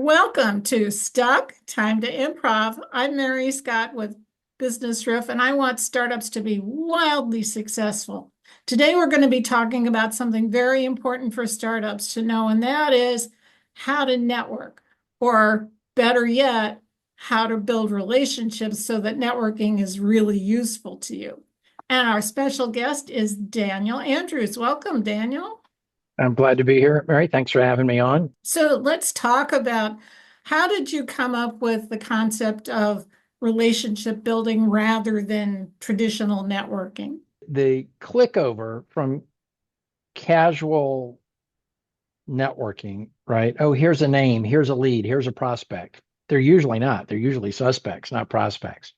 Welcome to Stuck, Time to Improv. I'm Mary Scott with Business Riff, and I want startups to be wildly successful. Today, we're going to be talking about something very important for startups to know, and that is how to network, or better yet, how to build relationships so that networking is really useful to you. And our special guest is Daniel Andrews. Welcome, Daniel. I'm glad to be here, Mary. Thanks for having me on. So let's talk about how did you come up with the concept of relationship building rather than traditional networking? The click over from casual networking, right? Oh, here's a name, here's a lead, here's a prospect. They're usually not. They're usually suspects, not prospects.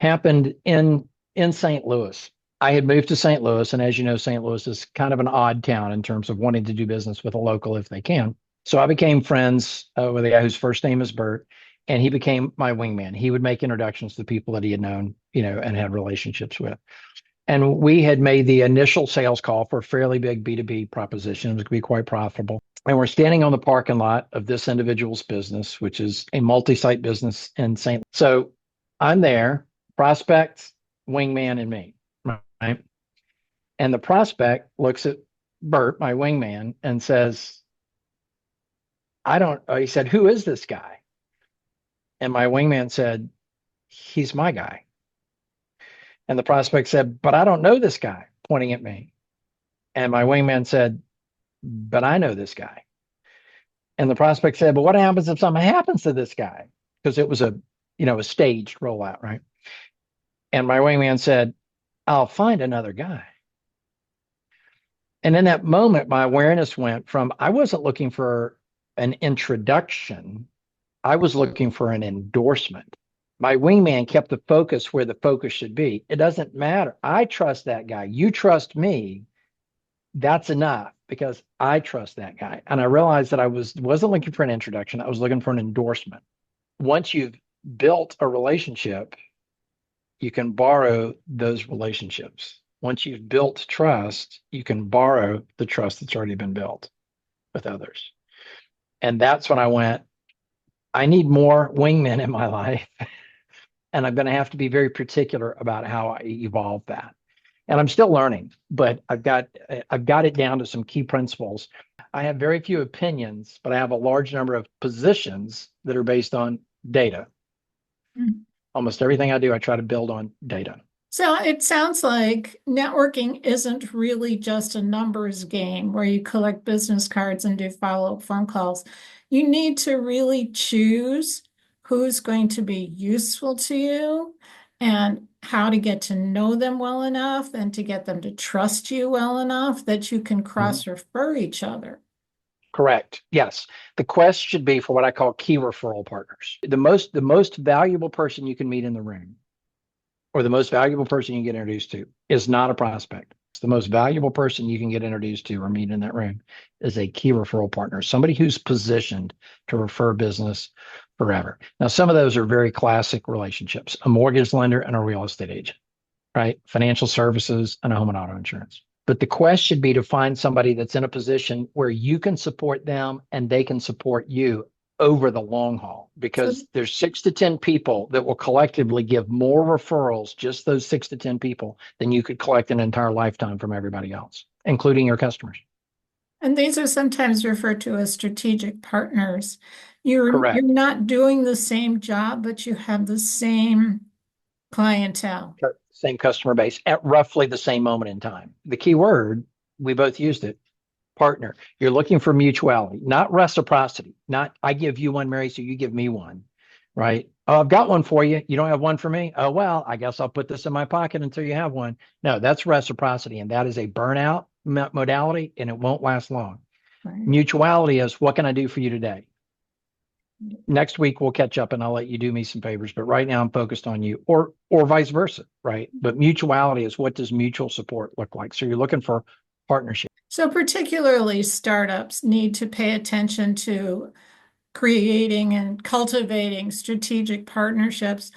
Happened in St. Louis. I had moved to St. Louis, and as you know, St. Louis is kind of an odd town in terms of wanting to do business with a local if they can. So I became friends with a guy whose first name is Bert, and he became my wingman. He would make introductions to people that he had known, and had relationships with. And we had made the initial sales call for a fairly big B2B proposition. It was going to be quite profitable. And we're standing on the parking lot of this individual's business, which is a multi-site business in St. So I'm there, prospect, wingman, and me, right? And the prospect looks at Bert, my wingman, and says, he said, who is this guy? And my wingman said, he's my guy. And the prospect said, but I don't know this guy, pointing at me. And my wingman said, but I know this guy. And the prospect said, but what happens if something happens to this guy? Because it was a staged rollout, right? And my wingman said, I'll find another guy. And in that moment, my awareness went from, I wasn't looking for an introduction. I was looking for an endorsement. My wingman kept the focus where the focus should be. It doesn't matter. I trust that guy. You trust me. That's enough because I trust that guy. And I realized that I wasn't looking for an introduction. I was looking for an endorsement. Once you've built a relationship, you can borrow those relationships. Once you've built trust, you can borrow the trust that's already been built with others. And that's when I went, I need more wingmen in my life. And I'm going to have to be very particular about how I evolve that. And I'm still learning, but I've got it down to some key principles. I have very few opinions, but I have a large number of positions that are based on data. Mm. Almost everything I do, I try to build on data. So it sounds like networking isn't really just a numbers game where you collect business cards and do follow-up phone calls. You need to really choose who's going to be useful to you and how to get to know them well enough and to get them to trust you well enough that you can Mhm. cross-refer each other. Correct. Yes. The quest should be for what I call key referral partners. The most valuable person you can meet in the room, or the most valuable person you get introduced to, is not a prospect. It's the most valuable person you can get introduced to or meet in that room is a key referral partner, somebody who's positioned to refer business forever. Now, some of those are very classic relationships, a mortgage lender and a real estate agent, right? Financial services and a home and auto insurance. But the quest should be to find somebody that's in a position where you can support them and they can support you over the long haul, So because there's 6 to 10 people that will collectively give more referrals, just those 6 to 10 people, than you could collect an entire lifetime from everybody else, including your customers. And these are sometimes referred to as strategic partners. You're Correct. not doing the same job, but you have the same clientele. Same customer base at roughly the same moment in time. The key word, we both used it, partner. You're looking for mutuality, not reciprocity. Not I give you one, Mary, so you give me one, right? Oh, I've got one for you. You don't have one for me? Oh, well, I guess I'll put this in my pocket until you have one. No, that's reciprocity. And that is a burnout modality, and it won't last long. Right? Mutuality is, what can I do for you today? Next week we'll catch up and I'll let you do me some favors, but right now I'm focused on you, or vice versa, right? But mutuality is, what does mutual support look like? So you're looking for partnership. So particularly startups need to pay attention to creating and cultivating strategic partnerships,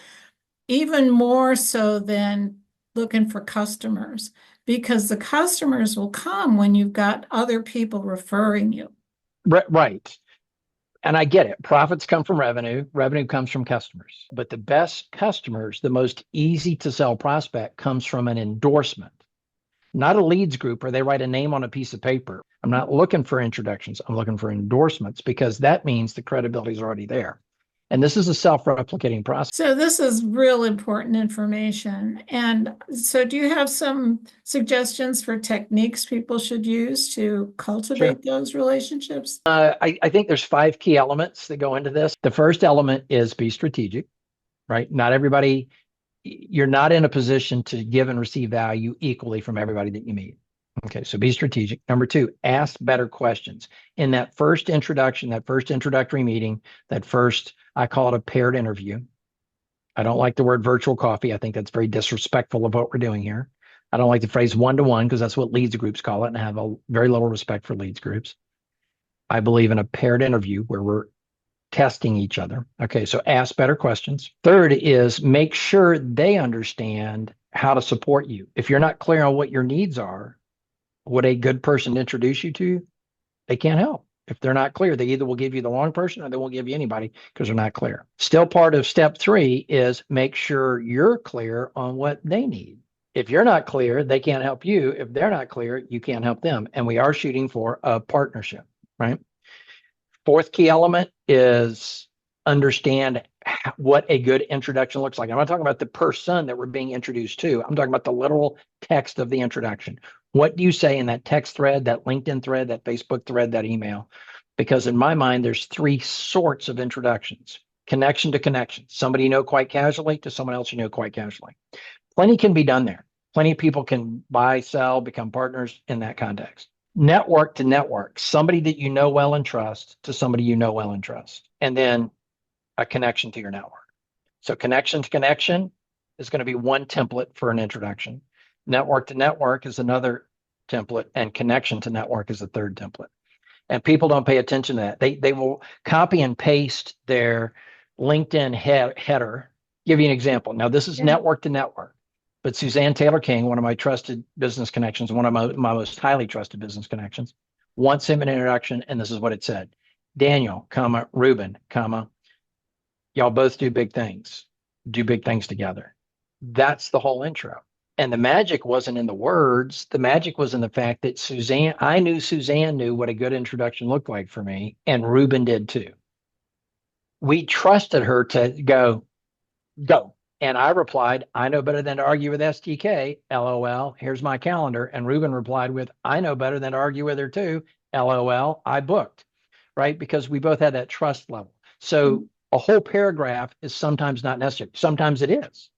even more so than looking for customers, because the customers will come when you've got other people referring you. Right. And I get it. Profits come from revenue, revenue comes from customers. But the best customers, the most easy to sell prospect comes from an endorsement, not a leads group where they write a name on a piece of paper. I'm not looking for introductions. I'm looking for endorsements because that means the credibility is already there. And this is a self-replicating process. So this is real important information. And so do you have some suggestions for techniques people should use to Sure. cultivate those relationships? I think there's 5 key elements that go into this. The first element is be strategic, right? Not everybody, you're not in a position to give and receive value equally from everybody that you meet. Okay, so be strategic. Number 2, ask better questions. In that first introduction, that first introductory meeting, that first, I call it a paired interview. I don't like the word virtual coffee. I think that's very disrespectful of what we're doing here. I don't like the phrase one-to-one because that's what leads groups call it, and I have a very little respect for leads groups. I believe in a paired interview where we're testing each other. Okay, so ask better questions. Third is make sure they understand how to support you. If you're not clear on what your needs are, what a good person to introduce you to, they can't help. If they're not clear, they either will give you the wrong person or they won't give you anybody because they're not clear. Still part of step 3 is make sure you're clear on what they need. If you're not clear, they can't help you. If they're not clear, you can't help them. And we are shooting for a partnership, right? Fourth key element is understand what a good introduction looks like. I'm not talking about the person that we're being introduced to. I'm talking about the literal text of the introduction. What do you say in that text thread, that LinkedIn thread, that Facebook thread, that email? Because in my mind, there's 3 sorts of introductions. Connection to connection. Somebody you know quite casually to someone else you know quite casually. Plenty can be done there. Plenty of people can buy, sell, become partners in that context. Network to network, somebody that you know well and trust to somebody you know well and trust, and then a connection to your network. So connection to connection is going to be one template for an introduction. Network to network is another template, and connection to network is the third template. And people don't pay attention to that. They will copy and paste their LinkedIn header. Give you an example. Now, this is network to network. But Suzanne Taylor King, one of my trusted business connections, one of my most highly trusted business connections, wants him an introduction, and this is what it said. Daniel, comma, Ruben, comma, y'all both do big things. Do big things together. That's the whole intro. And the magic wasn't in the words. The magic was in the fact that I knew Suzanne knew what a good introduction looked like for me, and Ruben did too. We trusted her to go. And I replied, I know better than to argue with STK, LOL, here's my calendar. And Ruben replied with, I know better than to argue with her too, LOL, I booked, right? Because we both had that trust level. So a whole paragraph is sometimes not necessary. Sometimes it is,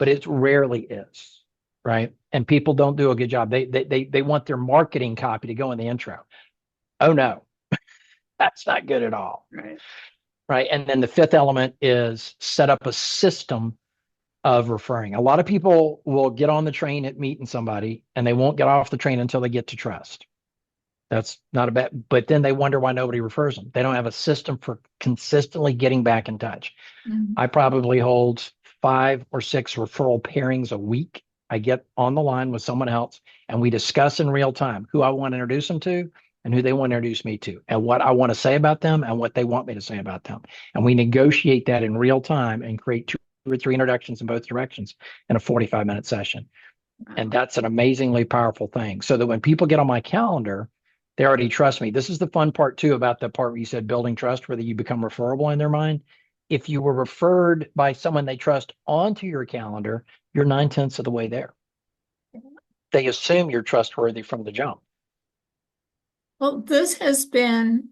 but it rarely is, right? And people don't do a good job. They want their marketing copy to go in the intro. Oh no, that's not good at all. Right. And then the 5th element is set up a system of referring. A lot of people will get on the train at meeting somebody and they won't get off the train until they get to trust. That's not a bad, but then they wonder why nobody refers them. They don't have a system for consistently getting back in touch. I probably hold 5 or 6 referral pairings a week. I get on the line with someone else and we discuss in real time who I want to introduce them to and who they want to introduce me to and what I want to say about them and what they want me to say about them. And we negotiate that in real time and create 2 or 3 introductions in both directions in a 45-minute session. And that's an amazingly powerful thing. So that when people get on my calendar, they already trust me. This is the fun part too about the part where you said building trust, whether you become referable in their mind. If you were referred by someone they trust onto your calendar, you're 9/10 of the way there. They assume you're trustworthy from the jump. Well, this has been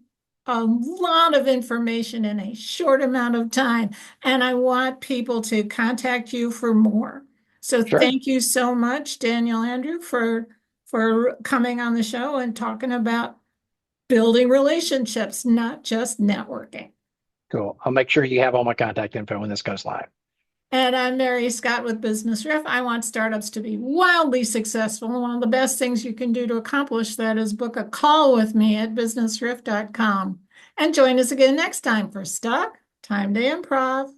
a lot of information in a short amount of time, and I want people to contact you for more. So Sure. thank you so much, Daniel Andrew, for coming on the show and talking about building relationships, not just networking. Cool. I'll make sure you have all my contact info when this goes live. And I'm Mary Scott with Business Riff. I want startups to be wildly successful. One of the best things you can do to accomplish that is book a call with me at businessriff.com. And join us again next time for Stuck, Time to Improv.